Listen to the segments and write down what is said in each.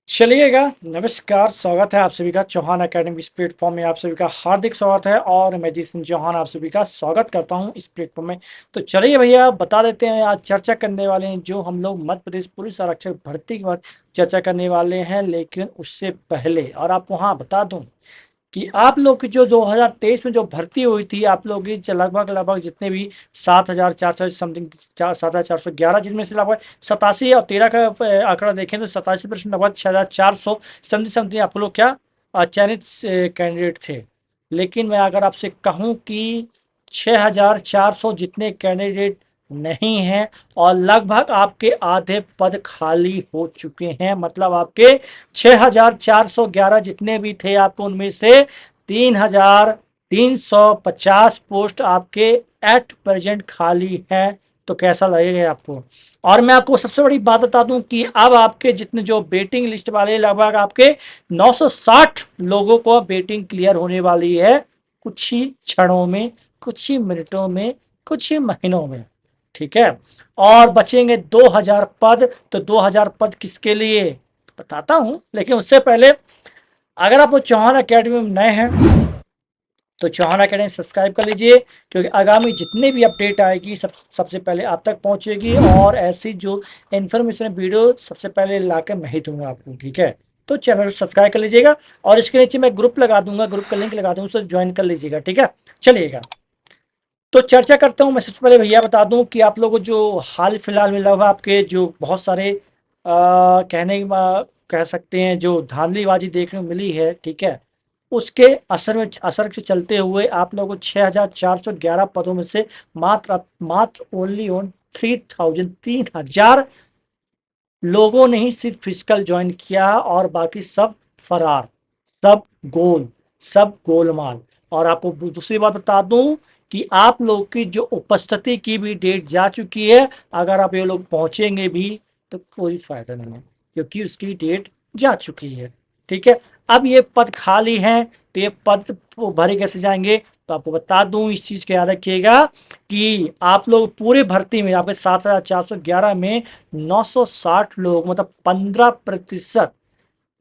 चलिएगा। नमस्कार, स्वागत है आप सभी का चौहान एकेडमी इस प्लेटफॉर्म में। आप सभी का हार्दिक स्वागत है और मैं जी सिंह चौहान आप सभी का स्वागत करता हूं इस प्लेटफॉर्म में। तो चलिए भैया बता देते हैं, आज चर्चा करने वाले हैं जो हम लोग मध्य प्रदेश पुलिस आरक्षक भर्ती के बाद चर्चा करने वाले हैं। लेकिन उससे पहले और आप वहाँ बता दूं कि आप लोग की जो 2023 में जो भर्ती हुई थी, आप लोग की लगभग लगभग जितने भी 7,400 समथिंग 7,411, जिनमें से लगभग 87 और 13 का आंकड़ा देखें तो 87% लगभग 6,400 समथिंग समथिंग आप लोग क्या चयनित कैंडिडेट थे। लेकिन मैं अगर आपसे कहूं कि 6,400 जितने कैंडिडेट नहीं हैं और लगभग आपके आधे पद खाली हो चुके हैं। मतलब आपके 6,411 जितने भी थे आपको उनमें से 3,350 पोस्ट आपके एट प्रेजेंट खाली हैं। तो कैसा लगेगा आपको? और मैं आपको सबसे बड़ी बात बता दूं कि अब आपके जितने जो वेटिंग लिस्ट वाले लगभग आपके 960 लोगों को वेटिंग क्लियर होने वाली है कुछ ही क्षणों में, कुछ ही मिनटों में, कुछ ही महीनों में। ठीक है। और बचेंगे 2,000 पद। तो 2,000 पद किसके लिए बताता हूं, लेकिन उससे पहले अगर आप चौहान अकेडमी में नए हैं तो चौहान अकेडमी सब्सक्राइब कर लीजिए, क्योंकि आगामी जितने भी अपडेट आएगी सबसे पहले आप तक पहुंचेगी। और ऐसी जो इन्फॉर्मेशन वीडियो सबसे पहले लाकर मैं ही दूंगा आपको। ठीक है। तो चैनल सब्सक्राइब कर लीजिएगा और इसके नीचे मैं ग्रुप लगा दूंगा, ग्रुप का लिंक लगा दूंगा, उसे ज्वाइन कर लीजिएगा। ठीक है। चलिएगा, तो चर्चा करता हूँ। मैं सबसे पहले भैया बता दूं कि आप लोगों को जो हाल फिलहाल में लगभग आपके जो बहुत सारे कह सकते हैं जो धांधलीबाजी देखने को मिली है। ठीक है। उसके असर के चलते हुए आप लोगों को 6,411 पदों में से मात्र मात्र ओनली ऑन 3,000 लोगों ने ही सिर्फ फिजिकल ज्वाइन किया और बाकी सब फरार, सब गोल, सब गोलमाल। और आपको दूसरी बात बता दूं कि आप लोग की जो उपस्थिति की भी डेट जा चुकी है। अगर आप ये लोग पहुंचेंगे भी तो कोई फायदा नहीं है, क्योंकि उसकी डेट जा चुकी है। ठीक है। अब ये पद खाली हैं, तो ये पद भरे कैसे जाएंगे? तो आपको बता दूं, इस चीज का याद रखिएगा कि आप लोग पूरे भर्ती में आपके 7,411 में 960 लोग, मतलब 15%,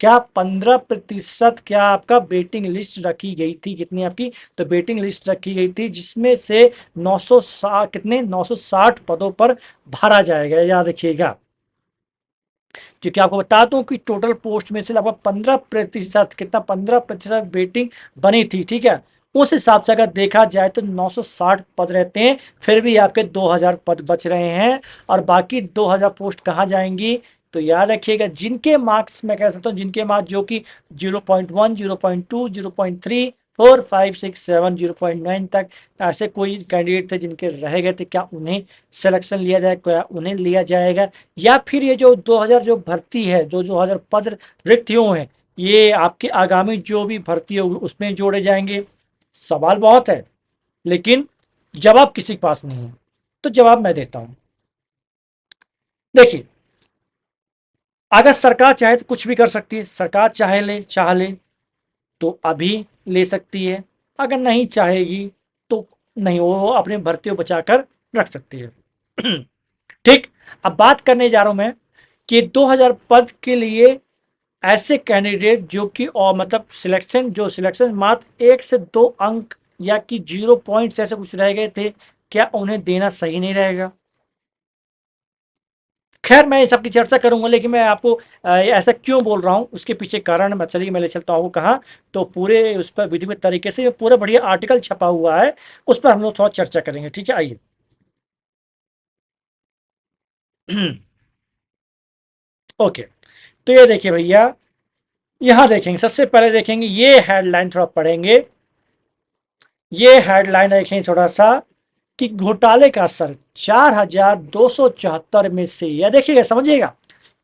क्या 15% क्या आपका वेटिंग लिस्ट रखी गई थी? कितनी आपकी तो वेटिंग लिस्ट रखी गई थी, जिसमें से 960 कितने 960 पदों पर भरा जाएगा, याद रखिएगा। क्योंकि आपको बता दूं कि टोटल पोस्ट में से लगभग 15% कितना 15% वेटिंग बनी थी। ठीक है। उस हिसाब से अगर देखा जाए तो 960 पद रहते हैं, फिर भी आपके 2,000 पद बच रहे हैं। और बाकी 2,000 पोस्ट कहाँ जाएंगी? तो याद रखिएगा, जिनके मार्क्स मैं कह सकता हूँ, जिनके मार्क्स जो कि 0.1, 0.2, 0.3, 4, 5, 6, 7, 0.9 तक ऐसे कोई कैंडिडेट थे जिनके रह गए थे, क्या उन्हें सिलेक्शन लिया जाए? क्या उन्हें लिया जाएगा? या फिर ये जो 2,000 जो भर्ती है, जो 2,000 पद रिक्त हुए हैं, ये आपके आगामी जो भी भर्ती होगी उसमें जोड़े जाएंगे? सवाल बहुत है, लेकिन जवाब किसी के पास नहीं है। तो जवाब मैं देता हूं। देखिए, अगर सरकार चाहे तो कुछ भी कर सकती है। सरकार चाह ले तो अभी ले सकती है, अगर नहीं चाहेगी तो नहीं, वो अपनी भर्तियों बचाकर रख सकती है। ठीक। अब बात करने जा रहा हूं मैं कि 2,000 पद के लिए ऐसे कैंडिडेट जो कि और मतलब सिलेक्शन मात्र 1 से 2 अंक या कि 0 पॉइंट्स ऐसे कुछ रह गए थे, क्या उन्हें देना सही नहीं रहेगा? खैर, मैं इस सब की चर्चा करूंगा, लेकिन मैं आपको ऐसा क्यों बोल रहा हूं उसके पीछे कारण मैं चलिए मैं ले चलता हूं कहाँ। तो पूरे उस पर विधिवत तरीके से पूरा बढ़िया आर्टिकल छपा हुआ है, उस पर हम लोग थोड़ा चर्चा करेंगे। ठीक है, आइए। ओके। तो ये देखिए भैया, यहां देखेंगे, सबसे पहले देखेंगे ये हेडलाइन थोड़ा पढ़ेंगे। ये हेडलाइन देखें थोड़ा सा कि घोटाले का असर 4,274 में से, या देखिएगा समझिएगा,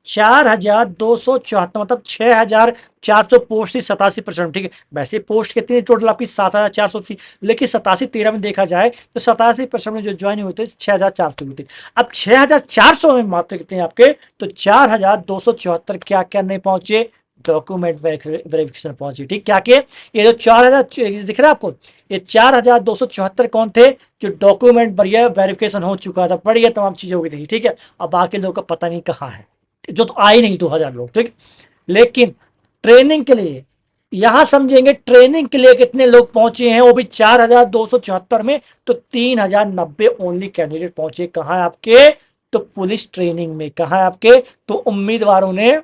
4,274 मतलब 6,400 पोस्ट थी, 87%। ठीक है। वैसे पोस्ट कितनी टोटल आपकी 7,400 थी, लेकिन 87-13 में देखा जाए तो 87% में जो ज्वाइन हुए थे 6,400 हुए थे। अब 6,400 में मात्र कितने आपके, तो 4,274 क्या क्या नहीं पहुंचे? डॉक्यूमेंट वेरिफिकेशन पहुंची। ठीक। क्या के ये जो 4,000 दिख रहा है आपको, ये 4,274 कौन थे? जो डॉक्यूमेंट बढ़िया वेरिफिकेशन हो चुका था, बढ़िया तमाम चीजें हो गई थी। ठीक है। अब बाकी लोगों का पता नहीं कहाँ है, जो तो आए नहीं 2,000 लोग। ठीक। लेकिन ट्रेनिंग के लिए यहां समझेंगे, ट्रेनिंग के लिए कितने लोग पहुंचे हैं, वो भी 4,274 में, तो 3,090 ओनली कैंडिडेट पहुंचे। कहां है आपके, तो पुलिस ट्रेनिंग में। कहां है आपके, तो उम्मीदवारों ने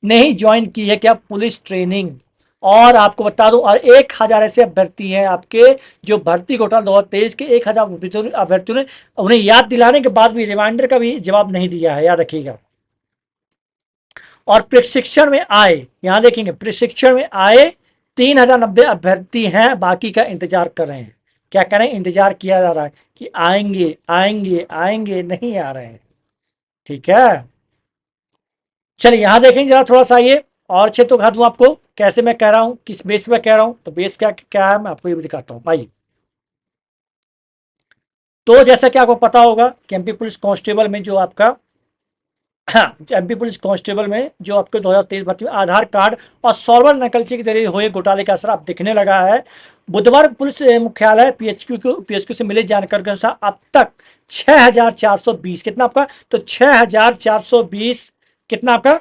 नहीं ज्वाइन की है क्या, पुलिस ट्रेनिंग। और आपको बता दूं, और 1,000 ऐसे अभ्यर्थी हैं आपके जो भर्ती घोटाला 2023 के 1,000 अभ्यर्थियों ने उन्हें याद दिलाने के बाद भी रिमाइंडर का भी जवाब नहीं दिया है, याद रखिएगा। और प्रशिक्षण में आए, यहां देखेंगे प्रशिक्षण में आए 3,090 अभ्यर्थी हैं, बाकी का इंतजार कर रहे हैं। क्या करें, इंतजार किया जा रहा है कि आएंगे आएंगे आएंगे, नहीं आ रहे हैं। ठीक है, चलिए यहां देखेंगे जरा थोड़ा सा ये और अच्छे तो दिखा दूं आपको कैसे मैं कह रहा हूं, किस बेस पे कह रहा हूं। तो बेस क्या क्या है मैं आपको ये भी दिखाता हूं भाई। तो जैसा कि आपको पता होगा कि एमपी पुलिस कांस्टेबल में जो आपका एमपी पुलिस कांस्टेबल में जो आपके 2023 भर्ती में आधार कार्ड और सॉल्वर नकलची के जरिए हुए घोटाले का असर अब दिखने लगा है। बुधवार को पुलिस मुख्यालय पीएचक्यू से मिली जानकारी के अनुसार अब तक 6,420 कितना आपका, तो 6,420 कितना आपका,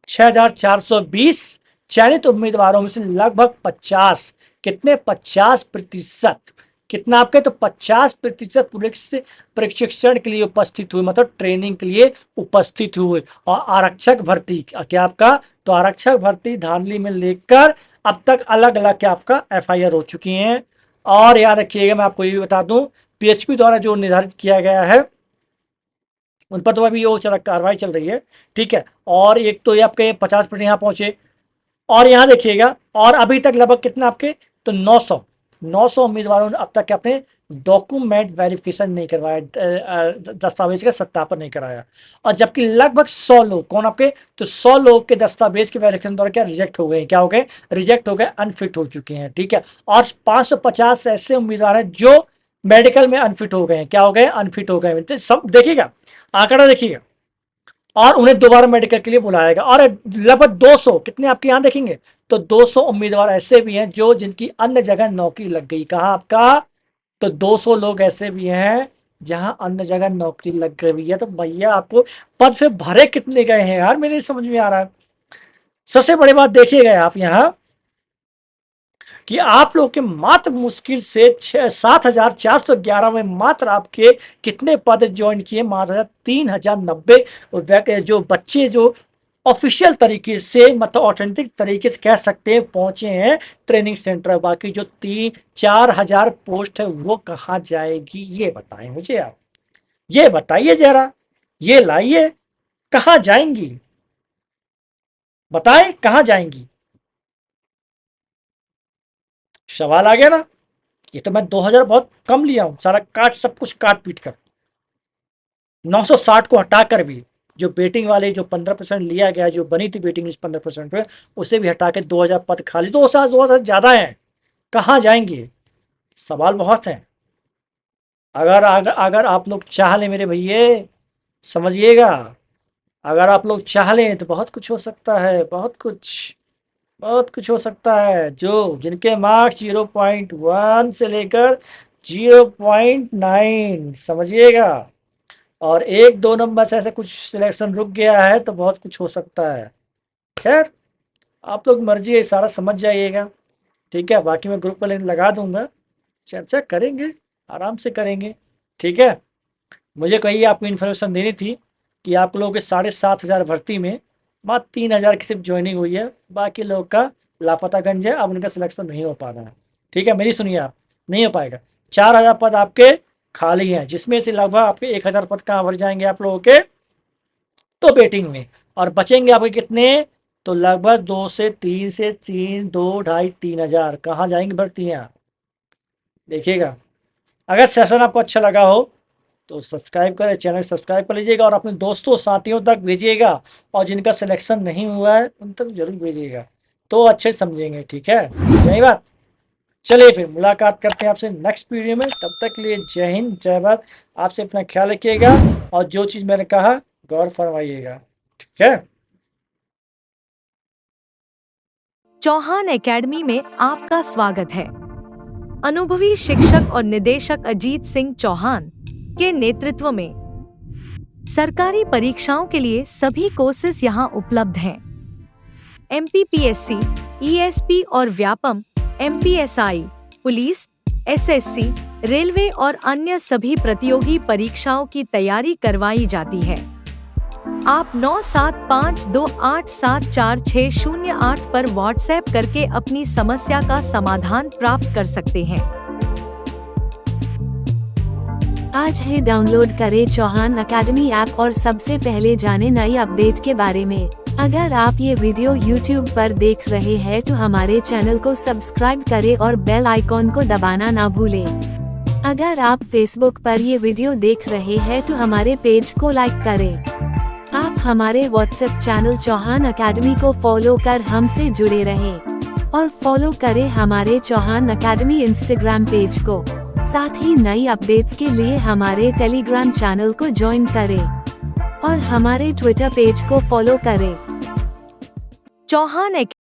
6,420 चयनित उम्मीदवारों में से लगभग 50 कितने, 50% कितना आपके, तो 50% पुलिस प्रशिक्षण के लिए उपस्थित हुए, मतलब ट्रेनिंग के लिए उपस्थित हुए। और आरक्षक भर्ती क्या आपका, तो आरक्षक भर्ती धांधली में लेकर अब तक अलग अलग क्या आपका एफआईआर हो चुकी हैं। और याद रखिएगा मैं आपको ये भी बता दूं, पीएचपी द्वारा जो निर्धारित किया गया है उन पर तो अभी वो कार्रवाई चल रही है। ठीक है, और एक तो ये आपके 50% यहाँ पहुंचे। और यहाँ देखिएगा, और अभी तक लगभग कितना आपके, तो 900 उम्मीदवारों ने अब तक अपने डॉक्यूमेंट वेरिफिकेशन नहीं करवाया, दस्तावेज का सत्यापन नहीं कराया। और जबकि लगभग 100 लोग, कौन आपके, तो 100 लोग के दस्तावेज के वेरिफिकेशन द्वारा क्या रिजेक्ट हो गए, क्या हो गए, रिजेक्ट हो गए, अनफिट हो चुके हैं। ठीक है, और 550 ऐसे उम्मीदवार हैं जो मेडिकल में अनफिट हो गए हैं, क्या हो गए, अनफिट हो गए। सब देखिएगा, आंकड़ा देखिएगा, और उन्हें दोबारा मेडिकल के लिए बुलाएगा। और लगभग 200 कितने आपके यहां देखेंगे, तो 200 उम्मीदवार ऐसे भी हैं जो जिनकी अन्य जगह नौकरी लग गई। कहां आपका, तो 200 लोग ऐसे भी हैं जहां अन्य जगह नौकरी लग गई है। तो भैया आपको पद पे भरे कितने गए हैं यार, मेरे समझ में आ रहा है। सबसे बड़ी बात देखिएगा आप यहां कि आप लोग के मात्र मुश्किल से 7,411 में मात्र आपके कितने पद ज्वाइन किए, मात्र 3,090 जो बच्चे जो ऑफिशियल तरीके से, मतलब ऑथेंटिक तरीके से कह सकते हैं, पहुंचे हैं ट्रेनिंग सेंटर। बाकी जो 3-4 हजार पोस्ट है वो कहाँ जाएगी, ये बताएं मुझे आप, ये बताइए जरा, ये लाइए, कहाँ जाएंगी, बताएं कहाँ जाएंगी। सवाल आ गया ना। ये तो मैं 2,000 बहुत कम लिया हूं, सारा काट, सब कुछ काट पीट कर 960 को हटाकर भी, जो बेटिंग वाले जो 15% लिया गया, जो बनी थी बेटिंग लिस्ट 15% पे, उसे भी हटा के 2,000 पद खाली, तो 2,000 ज्यादा है, कहाँ जाएंगे, सवाल बहुत है। अगर आप लोग चाह ले मेरे भैये, समझिएगा, अगर आप लोग चाह लें तो बहुत कुछ हो सकता है, बहुत कुछ, बहुत कुछ हो सकता है। जो जिनके मार्क्स 0.1 से लेकर 0.9, समझिएगा, और 1-2 नंबर से ऐसे कुछ सिलेक्शन रुक गया है तो बहुत कुछ हो सकता है। खैर, आप लोग मर्जी है, सारा समझ जाइएगा। ठीक है, बाकी मैं ग्रुप पर लिंक लगा दूंगा, चर्चा करेंगे, आराम से करेंगे। ठीक है, मुझे कही आपको इन्फॉर्मेशन देनी थी कि आप लोगों के 7,500 भर्ती में मात्र 3,000 की सिर्फ ज्वाइनिंग हुई है, बाकी लोग का लापतागंज है, अब उनका सिलेक्शन नहीं हो पा रहा है। ठीक है, मेरी सुनिए आप, नहीं हो पाएगा। 4,000 पद आपके खाली हैं, जिसमें से लगभग आपके 1,000 पद कहाँ भर जाएंगे आप लोगों के, तो वेटिंग में। और बचेंगे आपके कितने, तो लगभग 2 से 3 2 2.5 3 हजार कहाँ जाएंगी भर्तियाँ, देखिएगा। अगर सेशन आपको अच्छा लगा हो तो सब्सक्राइब करें, चैनल सब्सक्राइब कर लीजिएगा और अपने दोस्तों साथियों तक भेजिएगा। और जिनका सिलेक्शन नहीं हुआ है उन तक जरूर भेजिएगा, तो अच्छे समझेंगे। ठीक है, यही बात। चलिए फिर मुलाकात करते हैं आपसे नेक्स्ट वीडियो में, तब तक के लिए जय हिंद जय भारत। आपसे अपना ख्याल रखिएगा और जो चीज़ मैंने कहा गौर फरमाइएगा। ठीक है, चौहान एकेडमी में आपका स्वागत है। अनुभवी शिक्षक और निदेशक अजीत सिंह चौहान के नेतृत्व में सरकारी परीक्षाओं के लिए सभी कोर्सेज यहाँ उपलब्ध हैं। MPPSC, ESP और Vyapam, MPSI, police, SSC, railway और अन्य सभी प्रतियोगी परीक्षाओं की तैयारी करवाई जाती है। आप 9752874608 पर व्हाट्सएप करके अपनी समस्या का समाधान प्राप्त कर सकते हैं। आज ही डाउनलोड करें चौहान अकेडमी ऐप और सबसे पहले जाने नई अपडेट के बारे में। अगर आप ये वीडियो YouTube पर देख रहे हैं तो हमारे चैनल को सब्सक्राइब करें और बेल आइकॉन को दबाना ना भूलें। अगर आप Facebook पर ये वीडियो देख रहे हैं तो हमारे पेज को लाइक करें। आप हमारे व्हाट्सएप चैनल चौहान अकेडमी को फॉलो कर हमसे जुड़े रहें और फॉलो करें हमारे चौहान अकेडमी इंस्टाग्राम पेज को। साथ ही नई अपडेट्स के लिए हमारे टेलीग्राम चैनल को ज्वाइन करें और हमारे ट्विटर पेज को फॉलो करें। चौहान